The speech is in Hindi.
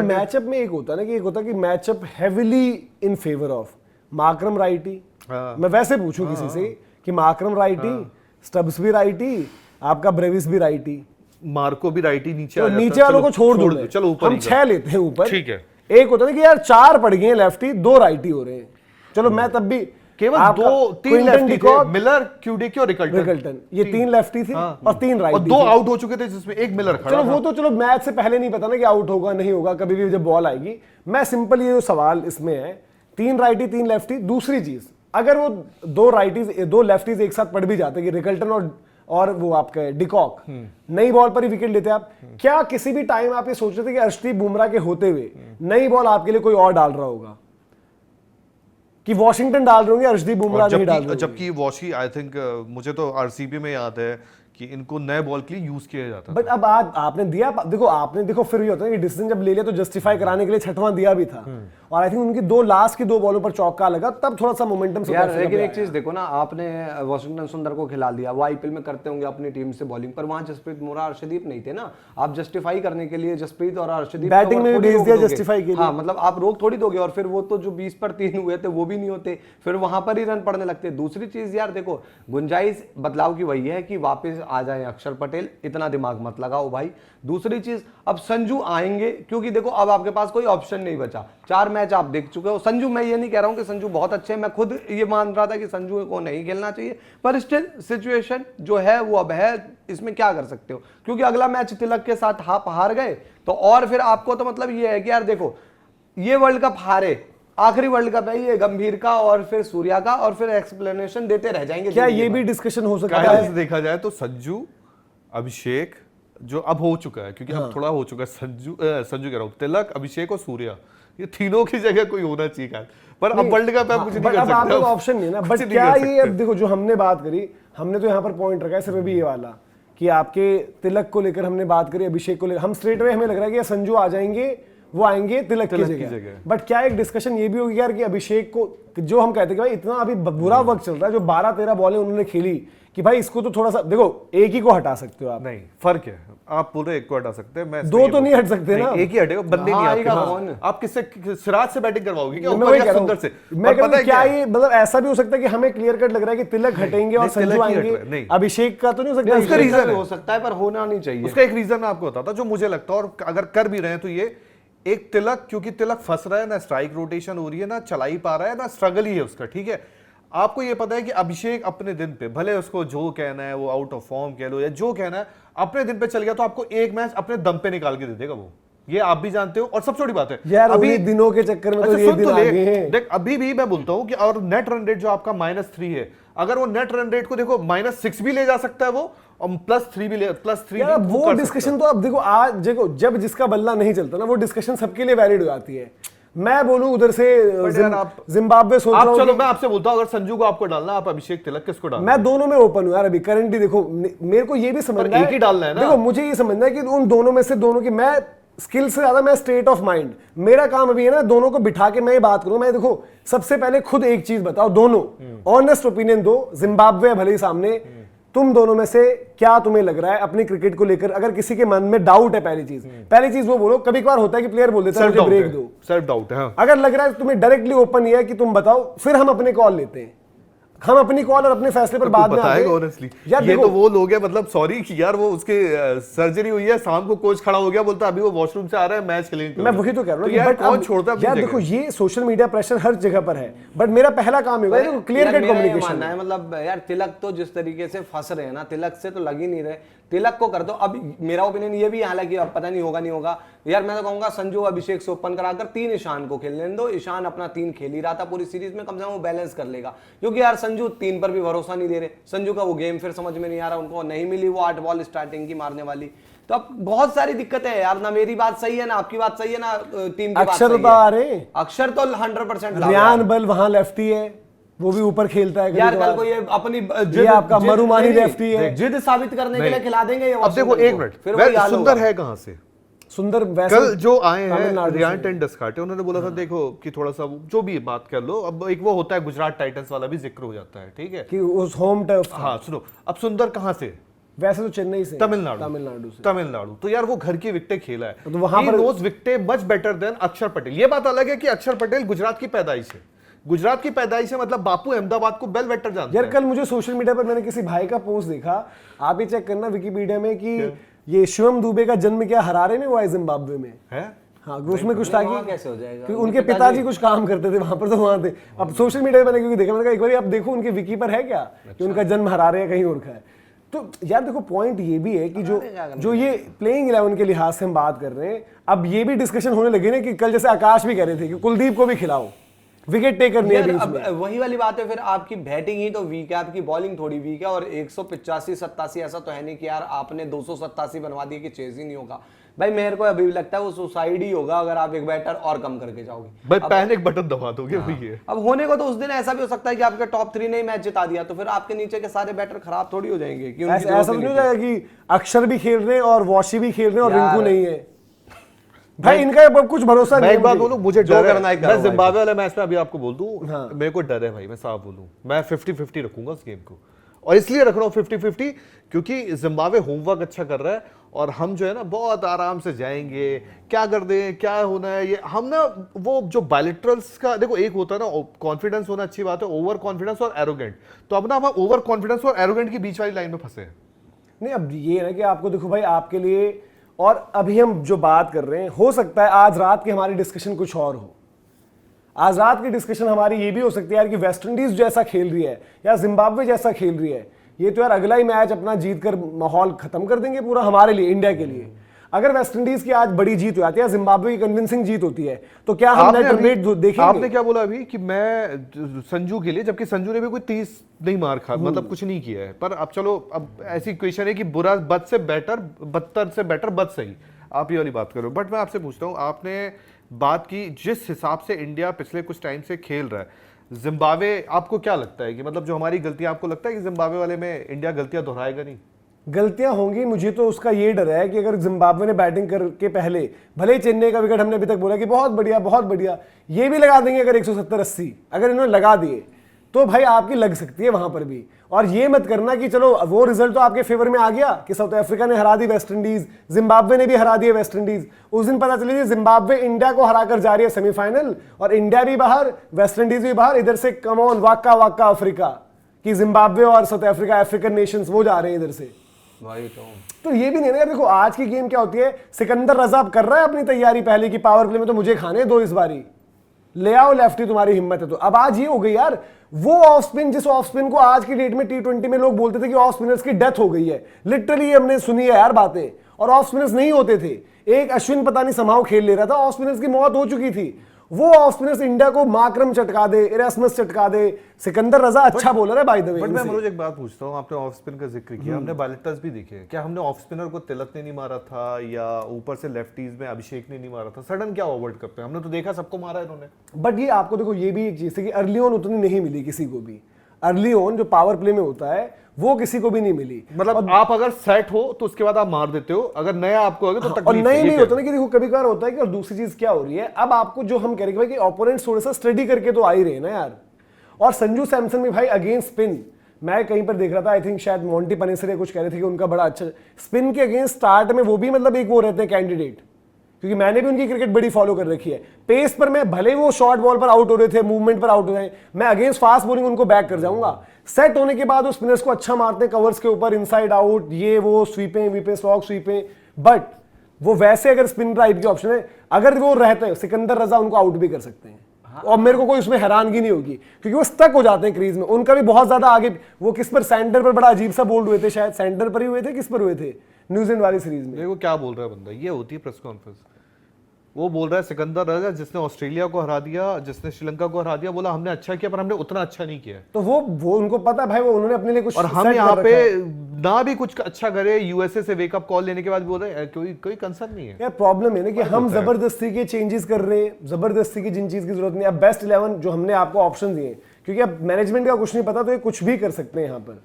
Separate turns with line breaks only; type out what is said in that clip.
मैचअप में एक होता है ना कि एक होता है कि matchup heavily in favour of Markram righty. मैं वैसे पूछूं किसी से कि मार्करम राइटी, स्टब्स भी राइटी, आपका ब्रेविस भी राइटी,
मार्को भी राइटी, नीचे
तो नीचे वालों को छोड़ दो,
चलो ऊपर
हम 6 लेते हैं ऊपर।
ठीक है।
एक होता है कि यार 4 पड़ गए हैं लेफ्टी, 2 राइटी हो रहे हैं, चलो मैं तब भी
केवल 2-3 लेफ्टी थे, मिलर, क्यूडिकी और रिकल्टन,
ये 3 लेफ्टी थे और 3 राइटी,
और 2 आउट हो चुके थे जिसमें एक मिलर खड़ा।
चलो वो तो चलो मैच से पहले नहीं पता ना कि आउट होगा नहीं होगा, कभी भी जब बॉल आएगी। मैं सिंपल ये जो सवाल इसमें है, 3 राइटी 3 लेफ्टी। दूसरी चीज, अगर वो 2 राइटीज 2 लेफ्टीज एक साथ पड़ भी जाते कि रिकल्टन और वो आपके डिकॉक नई बॉल पर ही विकेट लेते आप, क्या किसी भी टाइम आप ये सोच रहे थे कि अर्शदीप बुमराह के होते हुए नई बॉल आपके लिए कोई और डाल रहा होगा, कि वॉशिंगटन डाल रहे होंगे, अर्शदीप बुमराह नहीं डाल रहे?
जबकि वॉशी आई थिंक मुझे तो आरसीबी में याद है कि इनको नए बॉल के लिए यूज किया जाता है।
बट अब आपने दिया, देखो फिर भी होता है कि डिसीजन जब ले लिया तो जस्टिफाई कराने के लिए 6वां दिया भी था, और आई थिंक उनकी 2 लास्ट की 2 बॉलों पर चौका लगा, तब थोड़ा सा मोमेंटम
यार। लेकिन एक चीज देखो ना, आपने वॉशिंगटन सुंदर को खिला दिया, वो आईपीएल में करते होंगे अपनी टीम से बॉलिंग, पर वहां जसप्रीत बुमराह अर्शदीप नहीं थे ना। आप जस्टिफाई करने के लिए जसप्रीत और अर्शदीप
बैटिंग में भेज दिया जस्टिफाई के लिए।
हाँ, मतलब आप रोक थोड़ी दोगे, और फिर वो तो जो 20 पर 3 हुए थे वो भी नहीं होते, फिर वहां पर ही रन पड़ने लगते। दूसरी चीज यार देखो, गुंजाइश बदलाव की वही है कि वापस आ जाए अक्षर पटेल, इतना दिमाग मत लगाओ भाई। दूसरी चीज, अब संजू आएंगे, क्योंकि देखो अब आपके पास कोई ऑप्शन नहीं बचा, 4 मैच आप देख चुके हो। संजू, मैं ये नहीं कह रहा हूं कि संजू बहुत अच्छे हैं, मैं खुद ये मान रहा था कि संजू को नहीं खेलना चाहिए, पर स्टिल सिचुएशन जो है वो अब है, इसमें क्या कर सकते हो, क्योंकि अगला मैच तिलक के साथ आप हार गए तो, और फिर आपको तो मतलब ये है कि यार देखो, ये वर्ल्ड कप हारे, आखिरी वर्ल्ड कप है ये गंभीर का और फिर सूर्या का, और फिर एक्सप्लेनेशन देते रह जाएंगे।
क्या ये भी डिस्कशन हो सकता है?
देखा जाए तो संजू, अभिषेक जो अब हो चुका है, क्योंकि अब थोड़ा हो चुका है, संजू कह रहा हूं, तिलक, अभिषेक और सूर्या, ये तीनों की जगह कोई होना चाहिए, पर अब वर्ल्ड कप आप कुछ नहीं कर सकते,
अब आपका ऑप्शन नहीं है ना। बट क्या ये, अब देखो जो हमने बात करी, हमने तो यहाँ पर पॉइंट रखा है सिर्फ भी ये वाला कि आपके तिलक को लेकर हमने बात करी, अभिषेक को लेकर हम स्ट्रेट वे हमें लग रहा है कि संजू आ जाएंगे, वो आएंगे तिलक की जगह। बट क्या एक डिस्कशन ये भी होगी यार कि अभिषेक को, जो हम कहते हैं कि भाई इतना अभी बुरा वक्त चल रहा है, जो 12-13 बॉलें उन्होंने खेली, कि भाई इसको तो थोड़ा सा देखो, एक ही को हटा सकते हो आप,
नहीं फर्क है, आप पूरे एक को हटा सकते हैं, मैं
2 तो नहीं हट सकते ना,
एक ही हटेगा, बंदे नहीं आपके। आप किससे, सिराज से बैटिंग करवाओगे क्या, ऊपर या सुंदर से?
मैं कहता हूं क्या ये मतलब ऐसा भी हो सकता है कि हमें क्लियर कट लग रहा है कि तिलक हटेंगे और संजू आएंगे, अभिषेक का तो नहीं हो सकता?
उसका रीजन हो सकता है, पर होना नहीं चाहिए।
उसका एक रीजन मैं आपको बताता जो मुझे लगता है, और अगर कर भी रहे हैं तो ये एक तिलक, क्योंकि तिलक फंस रहा है ना, स्ट्राइक रोटेशन हो रही है ना, चला ही पा रहा है ना, स्ट्रगल ही है उसका, ठीक है। आपको ये पता है कि अभिषेक अपने दिन पे, भले उसको जो कहना है वो आउट ऑफ फॉर्म कह लो या जो कहना है, अपने दिन पे चल गया तो आपको एक मैच अपने दम पे निकाल के दे देगा वो, ये आप भी जानते हो। और सबसे बड़ी बात है
यार, अभी दिनों के चक्कर में तो ये दिन आ गए हैं।
देख अभी भी मैं बोलता हूं कि और नेट रन रेट जो आपका -3 है, अगर वो नेट रन रेट को देखो -6 भी ले जा सकता है वो, और +3 भी ले, +3
यार वो डिस्कशन तो अब देखो, आज देखो जब जिसका बल्ला नहीं चलता ना, वो डिस्कशन सबके लिए वैलिड हो जाती है। मैं बोलूं उधर से जिम्बाब्वे सोच रहा हूं,
चलो मैं आपसे बोलता हूं, अगर संजू को आपको डालना, आप अभिषेक तिलक किसको डालना?
मैं दोनों में ओपन हूं यार अभी करंटली। देखो मेरे को ये भी समझना है,
एक ही डालना है ना।
देखो मुझे ये समझना है कि उन दोनों में से दोनों की, मैं स्किल से ज्यादा मैं स्टेट ऑफ माइंड, मेरा काम अभी है ना दोनों को बिठा के मैं ये बात करूं। मैं देखो सबसे पहले खुद एक चीज बताओ, दोनों ऑनेस्ट ओपिनियन दो, जिम्बाब्वे भले ही सामने, तुम दोनों में से क्या तुम्हें लग रहा है अपनी क्रिकेट को लेकर, अगर किसी के मन में डाउट है, पहली चीज वो बोलो। कभी कभार होता है कि प्लेयर बोल देता है मुझे ब्रेक दो,
सेल्फ डाउट है।
अगर लग रहा है तुम्हें डायरेक्टली ओपन ये है कि तुम बताओ, फिर हम अपने कॉल लेते हैं, हम अपनी कॉल और अपने फैसले पर बाद में आएंगे।
ऑनेस्टली ये तो वो लोग हैं, मतलब सॉरी कि यार वो उसके सर्जरी हुई है, शाम को कोच खड़ा हो गया, बोलता अभी वो वॉशरूम से आ रहा है, मैच खेलेंगे।
मैं वही तो कह रहा हूं,
यार कौन छोड़ता है
यार। देखो ये सोशल मीडिया प्रेशर हर जगह पर है, बट मेरा पहला काम होगा देखो क्लियर कट कम्युनिकेशन है।
मतलब यार तिलक तो जिस तरीके से फंस रहे हैं ना, तिलक से तो लग ही नहीं रहे, तिलक को कर दो। अब मेरा ओपिनियन ये भी, हालांकि अब पता नहीं होगा नहीं होगा यार, मैं तो कहूंगा संजू अभिषेक से ओपन कराकर 3 ईशान को खेलने दो। ईशान अपना 3 खेल ही रहा था पूरी सीरीज में, कम से कम वो बैलेंस कर लेगा, क्योंकि यार संजू 3 पर भी भरोसा नहीं दे रहे। संजू का वो गेम फिर समझ में नहीं आ रहा, उनको नहीं मिली वो 8 बॉल स्टार्टिंग की मारने वाली। तो अब बहुत सारी दिक्कतें हैं यार, ना मेरी बात सही है ना आपकी बात सही है ना टीम की बात सही है। अक्षर तो 100%
रियान बल वहां लेफ्टी है, वो भी ऊपर खेलता है
यार। कल को ये अपनी
ये आपका मरुमानी लेफ्टी है,
जिद साबित करने के लिए खिला देंगे ये।
अब देखो एक मिनट, फिर सुंदर है कहां से?
सुंदर
कल जो आए हैं रियान टेंडस्काटे, उन्होंने बोला था देखो कि थोड़ा सा जो भी बात कर लो, अब एक वो होता है गुजरात टाइटंस वाला भी जिक्र हो जाता है, ठीक है,
कि उस होम टर्फ।
हाँ सुनो, अब सुंदर कहां से?
वैसे तो चेन्नई से,
तमिलनाडु
से।
तमिलनाडु तो यार वो घर की विकेटें खेला है,
तो वहां पर
नोज विकेटें मच बेटर देन अक्षर पटेल। ये बात अलग है कि अक्षर पटेल गुजरात की पैदाइश है, गुजरात की पैदाइश है, मतलब बापू अहमदाबाद को बेल वेटर जानते
यार
हैं।
कल मुझे सोशल मीडिया पर मैंने किसी भाई का पोस्ट देखा, आप ये चेक करना विकिपीडिया में कि ये शिवम दुबे का जन्म क्या हरारे में हुआ है, जिम्बाब्वे में
है।
हाँ, उसमें कुछ था
वहाँ कैसे हो जाएगा?
कि उनके पिताजी कुछ काम करते थे वहां पर, तो वहां थे। अब सोशल मीडिया पे मैंने क्योंकि देखा, मैंने कहा एक बार आप देखो उनके विकी पर है क्या कि उनका जन्म हरारे या कहीं और का है। तो यार देखो पॉइंट ये भी है कि जो ये प्लेइंग 11 के लिहाज से हम बात कर रहे हैं, अब ये भी डिस्कशन होने लगे ना कि कल जैसे आकाश भी कह रहे थे कि कुलदीप को भी खिलाओ, विकेट टेकर नहीं है बीच में।
वही वाली बात है, फिर आपकी बैटिंग ही तो वीक है, आपकी बॉलिंग थोड़ी वीक है, और 185-87 ऐसा तो है नहीं कि यार आपने 287 बनवा दिया कि चेज ही नहीं होगा। भाई मेरे को अभी भी लगता है वो सुसाइड ही होगा अगर आप एक बैटर और कम करके जाओगे।
भाई पैनिक बटन दबा दोगे वही है।
अब होने को तो उस दिन ऐसा भी हो सकता है कि आपके टॉप 3 ने ही मैच जिता दिया, तो फिर आपके नीचे के सारे बैटर खराब थोड़ी हो जाएंगे कि उनकी
ऐसा नहीं हो जाएगा कि अक्षर भी खेल रहे हैं और वॉशी भी खेल रहे हैं और रिंकू नहीं है। भाई इनका अब कुछ भरोसा नहीं
मैं
है।
एक बात बोलूं, मुझे डर है, मैं
भाई।
जिम्बाब्वे वाले मैच में अभी आपको बोल दूं, मेरे को डर है भाई, मैं साफ बोलूं, मैं 50-50 रखूंगा उस गेम को, और इसलिए रख रहा हूं 50-50 क्योंकि जिम्बाब्वे होमवर्क अच्छा कर रहा है और हम जो है ना बहुत आराम से जाएंगे, क्या कर दें, क्या होना है ये हम ना, वो जो बायलैटरल्स का देखो, एक होता है ना कॉन्फिडेंस होना अच्छी बात है, ओवर कॉन्फिडेंस और एरोगेंट, तो अब ना हम ओवर कॉन्फिडेंस और एरोगेंट की बीच वाली लाइन में फंसे हैं।
नहीं, अब ये है ना कि आपको देखो भाई, आपके लिए, और अभी हम जो बात कर रहे हैं, हो सकता है आज रात की हमारी डिस्कशन कुछ और हो। आज रात की डिस्कशन हमारी ये भी हो सकती है यार कि वेस्ट इंडीज जैसा खेल रही है या जिम्बाब्वे जैसा खेल रही है, ये तो यार अगला ही मैच अपना जीत कर माहौल खत्म कर देंगे पूरा हमारे लिए, इंडिया के लिए। अगर वेस्ट इंडीज की आज बड़ी जीत हो जाती है, जिम्बाब्वे की कन्विंसिंग जीत होती है, तो क्या हम नेट रेट देखेंगे?
आपने क्या बोला अभी कि मैं संजू के लिए, जबकि संजू ने भी कोई 30 नहीं मार खा, मतलब कुछ नहीं किया है, पर अब चलो, अब ऐसी इक्वेशन है कि बुरा बद से बेटर, बदतर से बेटर, बद सही, आप ये वाली बात करो। बट मैं आपसे पूछता हूँ, आपने बात की जिस हिसाब से इंडिया पिछले कुछ टाइम से खेल रहा है, जिम्बाब्वे आपको क्या लगता है कि मतलब जो हमारी गलतियां, आपको लगता है कि जिम्बाब्वे वाले में इंडिया गलतियां दोहराएगा नहीं?
गलतियां होंगी, मुझे तो उसका ये डर है कि अगर जिम्बाब्वे ने बैटिंग करके पहले, भले ही चेन्नई का विकेट हमने अभी तक बोला कि बहुत बढ़िया, ये भी लगा देंगे अगर 170-80 अगर इन्होंने लगा दिए तो भाई आपकी लग सकती है वहां पर भी। और ये मत करना कि चलो वो रिजल्ट तो आपके फेवर में आ गया कि साउथ अफ्रीका ने हरा दी वेस्ट इंडीज, जिम्बाब्वे ने भी हरा दिया वेस्ट इंडीज, उस दिन पता चली जिम्बाब्वे इंडिया को हराकर जा रही है सेमीफाइनल, और इंडिया भी बाहर, वेस्ट इंडीज भी बाहर, इधर से कम ऑन वाक्का अफ्रीका कि जिम्बाब्वे और साउथ अफ्रीका, अफ्रीकन नेशंस वो जा रहे हैं इधर से।
भाई
तो ये भी नहीं ना, देखो आज की गेम क्या होती है, सिकंदर रजा कर रहा है अपनी तैयारी पहले की, पावर प्ले में तो मुझे खाने दो इस बारी, ले आओ लेफ्टी, तुम्हारी हिम्मत है तो। अब आज ये हो गई यार, वो ऑफ स्पिन, जिस ऑफ स्पिन को आज की डेट में T20 में लोग बोलते थे कि ऑफ स्पिनर्स की डेथ हो गई है, लिटरली हमने सुनी है यार बातें, और ऑफ स्पिनर्स नहीं होते थे। एक अश्विन पता नहीं समाव खेल ले रहा था, ऑफ स्पिनर्स की मौत हो चुकी थी। वो ऑफ स्पिनर्स इंडिया को माकरम चटका दे, इरास्मस चटका दे, सिकंदर रजा अच्छा बॉलर है बाय द वे।
बट मैं मनोज एक बात पूछता हूँ, आपने ऑफ स्पिन का जिक्र किया, हमने बायलैटर्स भी देखे, क्या हमने ऑफ स्पिनर को तिलक ने नहीं मारा था, या ऊपर से लेफ्टीज में अभिषेक ने नहीं मारा था? सडन क्या वर्ल्ड कप पे हमने तो देखा सबको मारा है इन्होंने।
बट ये आपको देखो, ये भी एक चीज है कि अर्ली ऑन उतनी नहीं मिली किसी को भी, अर्ली ऑन जो पावर प्ले में होता है वो किसी को भी नहीं मिली।
मतलब आप अगर सेट हो तो उसके बाद आप मार देते हो, अगर नया आपको आगे तो तकलीफ
और नहीं होता ना कि देखो कभी कभार होता है कि, और दूसरी चीज क्या हो रही है, अब आपको जो हम कह रहे हैं कि ओपोनेंट्स थोड़ा सा स्टडी करके तो आ ही रहे ना यार। और संजू सैमसन भी भाई अगेंस्ट स्पिन, मैं कहीं पर देख रहा था, आई थिंक शायद मोंटी पनेसरे कुछ कह रहे थे कि उनका बड़ा अच्छा स्पिन के अगेंस्ट स्टार्ट में वो भी मतलब एक वो रहते हैं कैंडिडेट, क्योंकि मैंने भी उनकी क्रिकेट बड़ी फॉलो कर रखी है। पेस पर मैं भले वो शॉर्ट बॉल पर आउट हो रहे थे, मूवमेंट पर आउट हो रहे, मैं अगेंस्ट फास्ट बॉलिंग उनको बैक कर जाऊंगा। सेट होने के बाद वो स्पिनर्स को अच्छा मारते हैं कवर्स के ऊपर, इनसाइड आउट, ये वो स्वीपें वीपें, स्लॉग स्वीपें, बट वो वैसे अगर स्पिन ड्राइव की ऑप्शन है, अगर वो रहते हैं सिकंदर रजा उनको आउट भी कर सकते हैं। और मेरे को कोई उसमें हैरानगी नहीं होगी क्योंकि वो स्टक हो जाते हैं क्रीज में, उनका भी बहुत ज्यादा आगे, वो किस पर, सेंटर पर बड़ा अजीब सा बोल्ड हुए थे, शायद सेंटर पर ही हुए थे, किस पर हुए थे न्यूजीलैंड वाली सीरीज में।
देखो क्या बोल रहा है बंदा, ये होती है प्रेस कॉन्फ्रेंस, वो बोल रहा है सिकंदर रजा जिसने ऑस्ट्रेलिया को हरा दिया, जिसने श्रीलंका को हरा दिया, बोला हमने अच्छा किया पर हमने उतना अच्छा नहीं किया।
तो वो उनको पता है भाई, वो उन्होंने अपने लिए कुछ,
और हम यहाँ पे ना भी कुछ अच्छा करे, यूएसए से वेकअप कॉल लेने के बाद बोल रहे हैं कोई कंसर्न नहीं है।
यार प्रॉब्लम है ना कि हम जबरदस्ती के चेंजेस कर रहे हैं, जबरदस्ती की जिन चीज की जरूरत नहीं। अब बेस्ट 11 जो हमने आपको ऑप्शन दिए, क्योंकि अब मैनेजमेंट का कुछ नहीं पता तो ये कुछ भी कर सकते हैं यहाँ पर।